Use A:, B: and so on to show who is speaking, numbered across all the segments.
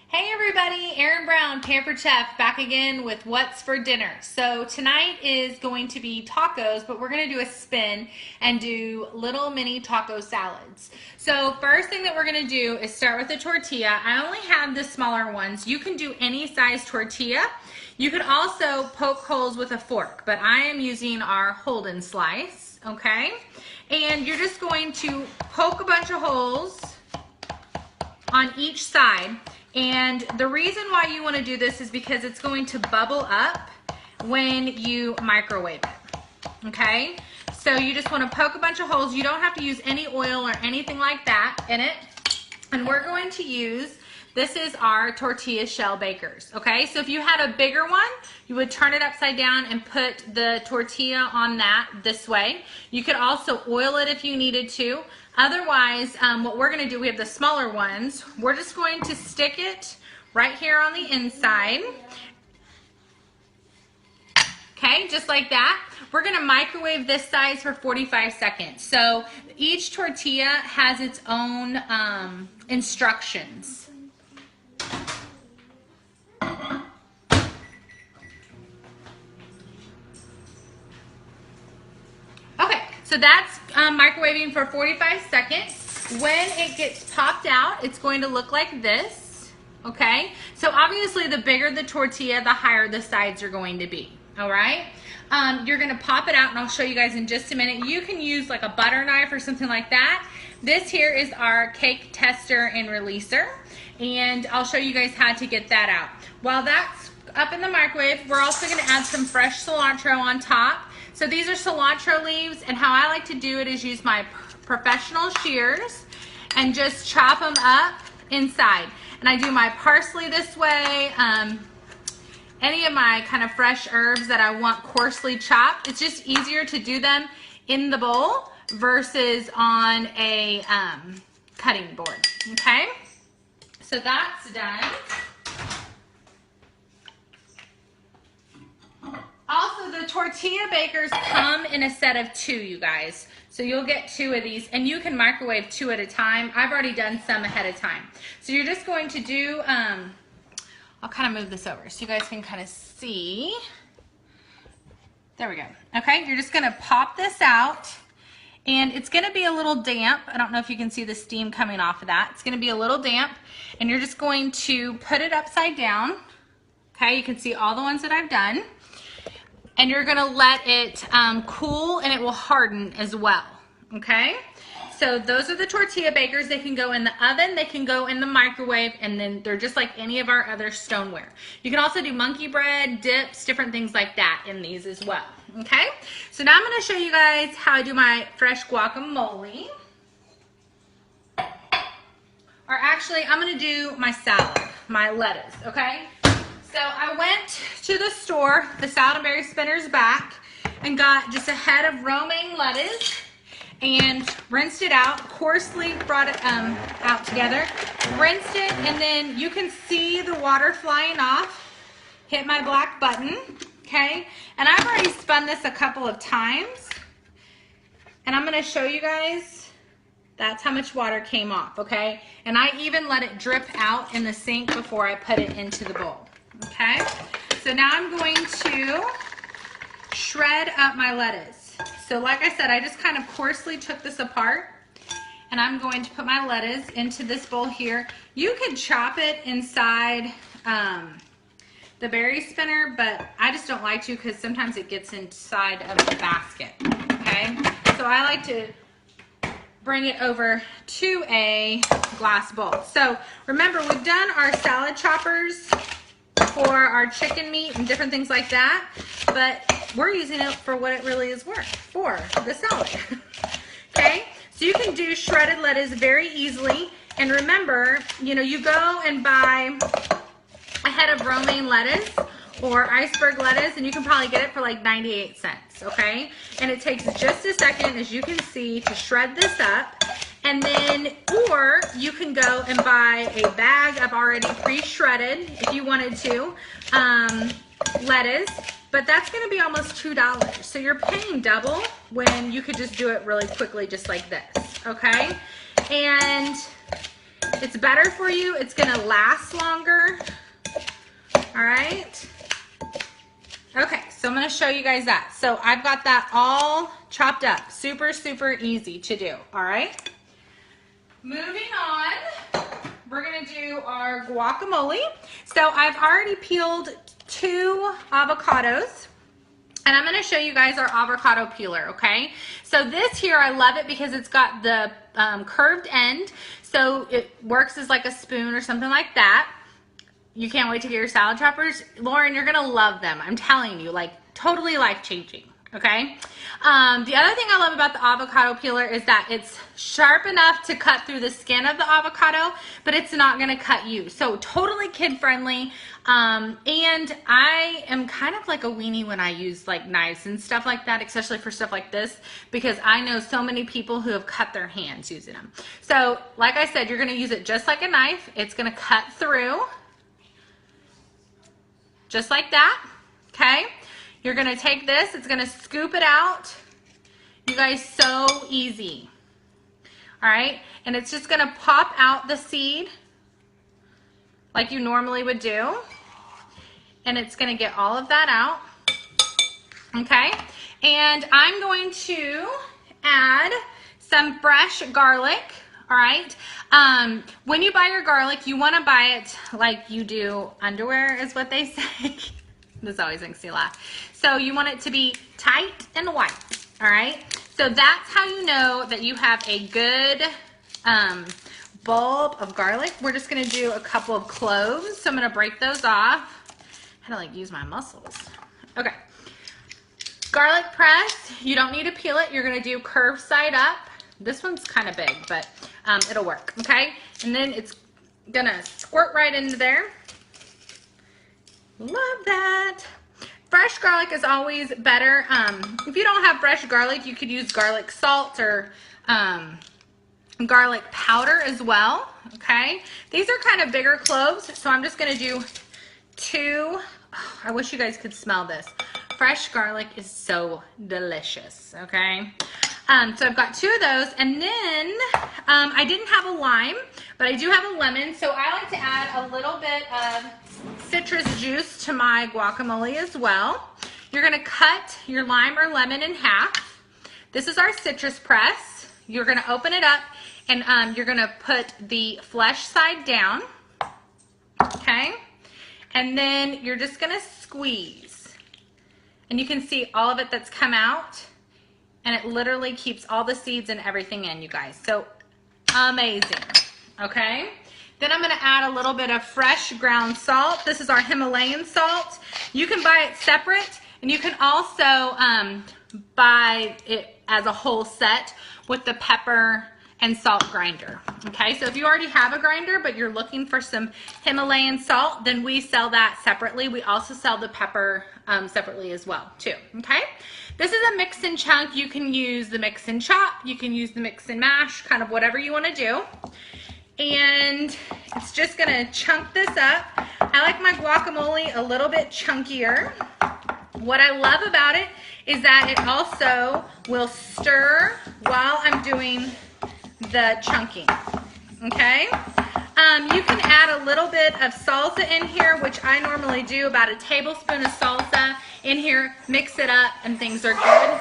A: Hey everybody, Erin Brown, Pampered Chef, back again with What's for Dinner. So tonight is going to be tacos, but we're going to do a spin and do little mini taco salads. So first thing that we're going to do is start with the tortilla. I only have the smaller ones. You can do any size tortilla. You could also poke holes with a fork, but I am using our Holden slice, okay? And you're just going to poke a bunch of holes on each side. And the reason why you want to do this is because it's going to bubble up when you microwave it, okay? So you just want to poke a bunch of holes. You don't have to use any oil or anything like that in it. And we're going to use, this is our tortilla shell bakers, okay? So if you had a bigger one, you would turn it upside down and put the tortilla on that this way. You could also oil it if you needed to. Otherwise, what we're going to do, we have the smaller ones. We're just going to stick it right here on the inside. Okay, just like that. We're going to microwave this size for 45 seconds. So each tortilla has its own instructions. So that's microwaving for 45 seconds. When it gets popped out, it's going to look like this, okay? So obviously the bigger the tortilla, the higher the sides are going to be, all right? You're gonna pop it out, and I'll show you guys in just a minute. You can use like a butter knife or something like that. This here is our cake tester and releaser, and I'll show you guys how to get that out. While that's up in the microwave, we're also gonna add some fresh cilantro on top. So these are cilantro leaves, and how I like to do it is use my professional shears and just chop them up inside. And I do my parsley this way. Any of my kind of fresh herbs that I want coarsely chopped, it's just easier to do them in the bowl versus on a cutting board, okay? So that's done. Also, the tortilla bakers come in a set of 2, you guys. So you'll get 2 of these, and you can microwave 2 at a time. I've already done some ahead of time. So you're just going to do, I'll kind of move this over so you guys can kind of see. There we go. Okay, you're just going to pop this out, and it's going to be a little damp. I don't know if you can see the steam coming off of that. It's going to be a little damp, and you're just going to put it upside down. Okay, you can see all the ones that I've done. And you're gonna let it cool, and it will harden as well, okay? So those are the tortilla bakers. They can go in the oven, they can go in the microwave, and then they're just like any of our other stoneware. You can also do monkey bread, dips, different things like that in these as well, okay? So now I'm gonna show you guys how I do my fresh guacamole. Or actually, I'm gonna do my salad, my lettuce, okay? So I went to the store, the Salad and Berry Spinner's back, and got just a head of romaine lettuce and rinsed it out, coarsely brought it out together, rinsed it, and then you can see the water flying off. Hit my black button, okay? And I've already spun this a couple of times, and I'm gonna show you guys. That's how much water came off, okay? And I even let it drip out in the sink before I put it into the bowl. Okay, so now I'm going to shred up my lettuce. So like I said, I just kind of coarsely took this apart, and I'm going to put my lettuce into this bowl here. You could chop it inside the berry spinner, but I just don't like to because sometimes it gets inside of the basket, okay? So I like to bring it over to a glass bowl. So remember, we've done our salad choppers for our chicken meat and different things like that, but we're using it for what it really is worth, for the salad. Okay, so you can do shredded lettuce very easily, and remember, you know, you go and buy a head of romaine lettuce or iceberg lettuce, and you can probably get it for like 98 cents, okay? And it takes just a second, as you can see, to shred this up. And then, or you can go and buy a bag of already pre-shredded, if you wanted to, lettuce, but that's gonna be almost $2. So you're paying double when you could just do it really quickly, just like this, okay? And It's better for you. It's gonna last longer. All right. Okay, so I'm gonna show you guys that. So I've got that all chopped up. Super, super easy to do, all right? Moving on, we're gonna do our guacamole. So I've already peeled 2 avocados. And I'm going to show you guys our avocado peeler, okay? So this here, I love it because it's got the curved end. So it works as like a spoon or something like that. You can't wait to get your salad choppers. Lauren, you're going to love them. I'm telling you, like totally life-changing, okay? The other thing I love about the avocado peeler is that it's sharp enough to cut through the skin of the avocado, but it's not going to cut you. So totally kid-friendly. And I am kind of like a weenie when I use like knives and stuff like that, especially for stuff like this, because I know so many people who have cut their hands using them. So like I said, you're going to use it just like a knife. It's going to cut through just like that. Okay. You're going to take this. It's going to scoop it out. You guys, so easy. All right. And it's just going to pop out the seed like you normally would do. And it's going to get all of that out. Okay. And I'm going to add some fresh garlic. All right. When you buy your garlic, you want to buy it like you do underwear is what they say. This always makes me laugh. So you want it to be tight and white. All right. So that's how you know that you have a good bulb of garlic. We're just going to do a couple of cloves. So I'm going to break those off. I had to like use my muscles. Okay. Garlic press. You don't need to peel it. You're going to do curved side up. This one's kind of big, but it'll work. Okay. And then it's going to squirt right into there. Love that. Fresh garlic is always better. If you don't have fresh garlic, you could use garlic salt or garlic powder as well. Okay. These are kind of bigger cloves, so I'm just going to do 2. Oh, I wish you guys could smell this. Fresh garlic is so delicious. Okay. So I've got 2 of those, and then I didn't have a lime, but I do have a lemon, so I like to add a little bit of citrus juice to my guacamole as well. You're going to cut your lime or lemon in half. This is our citrus press. You're going to open it up, and you're going to put the flesh side down. Okay. And then you're just going to squeeze. And you can see all of it that's come out. And it literally keeps all the seeds and everything in, you guys. So amazing. Okay. Then I'm going to add a little bit of fresh ground salt. This is our Himalayan salt. You can buy it separate, and you can also buy it as a whole set with the pepper and salt grinder. Okay, so if you already have a grinder but you're looking for some Himalayan salt, then we sell that separately. We also sell the pepper separately as well too. Okay, this is a mix and chunk. You can use the mix and chop, you can use the mix and mash, kind of whatever you want to do. And it's just gonna chunk this up. I like my guacamole a little bit chunkier. What I love about it is that it also will stir while I'm doing the chunking. Okay. You can add a little bit of salsa in here, which I normally do, about a tablespoon of salsa in here, mix it up, and things are good.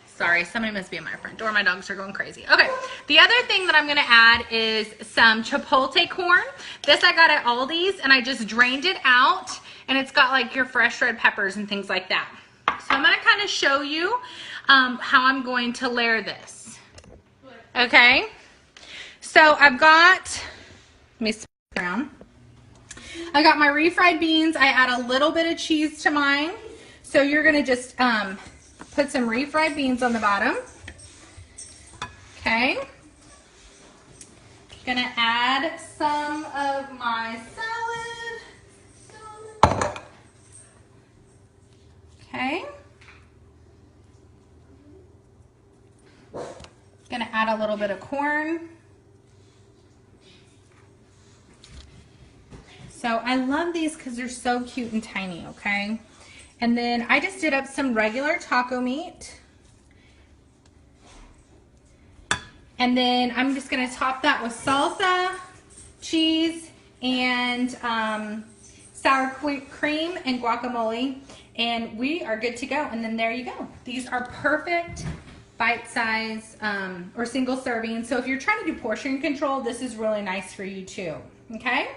A: Sorry, somebody must be at my front door. My dogs are going crazy. Okay, the other thing that I'm going to add is some chipotle corn. This I got at Aldi's, and I just drained it out, and it's got like your fresh red peppers and things like that. So I'm going to kind of show you how I'm going to layer this. Okay, so I've got, let me spin around. I got my refried beans. I add a little bit of cheese to mine. So you're going to just put some refried beans on the bottom. Okay. Gonna add some of my salad. Okay. Gonna add a little bit of corn. So I love these because they're so cute and tiny, okay? And then I just did up some regular taco meat. And then I'm just gonna top that with salsa, cheese, and sour cream and guacamole. And we are good to go. And then there you go. These are perfect bite size or single serving. So if you're trying to do portion control, this is really nice for you too, okay?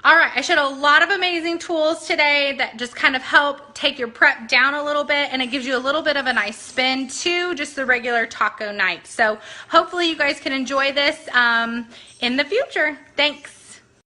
A: All right, I showed a lot of amazing tools today that just kind of help take your prep down a little bit, and it gives you a little bit of a nice spin to just the regular taco night. So hopefully you guys can enjoy this in the future. Thanks.